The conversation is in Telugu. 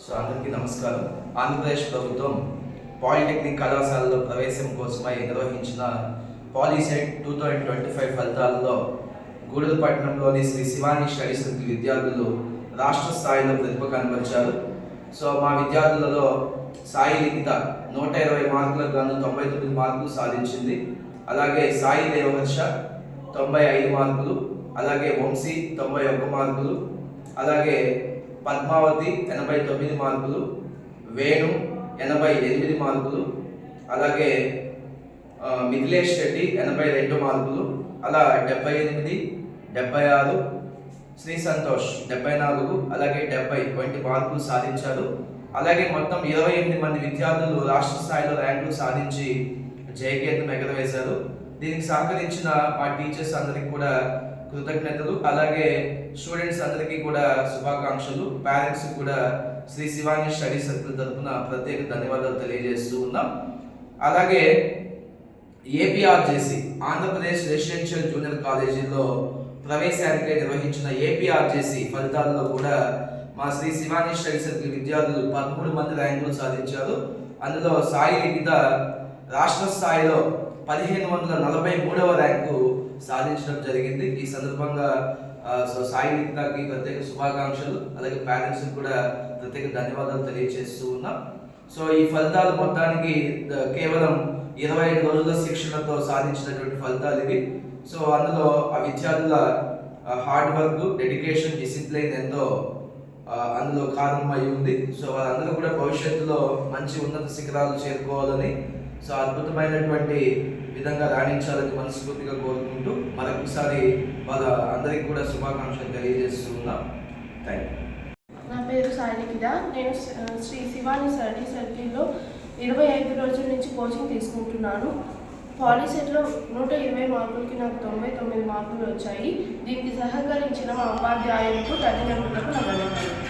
అందరికీ నమస్కారం. ఆంధ్రప్రదేశ్ ప్రభుత్వం పాలిటెక్నిక్ కళాశాలలో ప్రవేశం కోసమై నిర్వహించిన పాలిసెట్ 2025 ఫలితాలలో గూడూరుపట్నంలోని శ్రీ శివాని స్టడీ సర్కిల్ విద్యార్థులు రాష్ట్ర స్థాయిలో ప్రతిభ కనబరిచారు. మా విద్యార్థులలో సాయి లిఖిత 120 మార్కులకు గాను 99 మార్కులు సాధించింది. అలాగే సాయి దేవహర్ష 95 మార్కులు, అలాగే వంశీ 91 మార్కులు, అలాగే పద్మావతి 89 మార్కులు, వేణు 88 మార్కులు, అలాగే మిథిలేష్ రెడ్డి 82 మార్కులు, అలా 78, 76, శ్రీ సంతోష్ 74, అలాగే 70 మార్కులు సాధించారు. అలాగే మొత్తం 28 మంది విద్యార్థులు రాష్ట్ర స్థాయిలో ర్యాంకులు సాధించి జయకేతనం ఎగరవేశారు. దీనికి సహకరించిన మా టీచర్స్ అందరికీ కూడా కృతజ్ఞతలు, అలాగే స్టూడెంట్స్ అందరికీ కూడా శుభాకాంక్షలు. పేరెంట్స్ కూడా శ్రీ శివాని స్టడీ సర్కిల్ తరఫున ప్రత్యేక ధన్యవాదాలు తెలియజేస్తూ ఉన్నాం. అలాగే ఏపీఆర్జేసీ ఆంధ్రప్రదేశ్ రెసిడెన్షియల్ జూనియర్ కాలేజీలో ప్రవేశానికై నిర్వహించిన ఏపీఆర్జేసీ ఫలితాల్లో కూడా మా శ్రీ శివాని స్టడీ సర్కిల్ విద్యార్థులు 13 మంది ర్యాంకులు సాధించారు. అందులో సాయి లిఖిత రాష్ట్ర స్థాయిలో 1543వ ర్యాంకు సాధించడం జరిగింది. ఈ సందర్భంగా సాయి లిఖితకి ప్రత్యేక శుభాకాంక్షలు, అలాగే పేరెంట్స్ కూడా ప్రత్యేక ధన్యవాదాలు తెలియజేస్తూ ఉన్నాం. ఈ ఫలితాలు మొత్తానికి కేవలం 25 రోజుల శిక్షణతో సాధించినటువంటి ఫలితాలు ఇవి. అందులో ఆ విద్యార్థుల హార్డ్ వర్క్, డెడికేషన్, డిసిప్లిన్ ఎంతో అందులో కారణమై ఉంది. వాళ్ళందరూ కూడా భవిష్యత్తులో మంచి ఉన్నత శిఖరాలు చేరుకోవాలని, అద్భుతమైనటువంటి విధంగా రాణించాలని మనస్ఫూర్తిగా కోరుకుంటూ మరొకసారి వాళ్ళ అందరికీ కూడా శుభాకాంక్షలు తెలియజేస్తూ ఉన్నాం. Thank you. నా పేరు సాయి లిఖిత. నేను శ్రీ శివాని స్టడీ సర్కిల్లో 25 రోజుల నుంచి కోచింగ్ తీసుకుంటున్నాను. పాలిసెట్లో 120 మార్కులకి నాకు 99 మార్కులు వచ్చాయి. దీనికి సహకరించిన మా ఉపాధ్యాయులకు తల్లిదండ్రులకు నా ధన్యవాదాలు.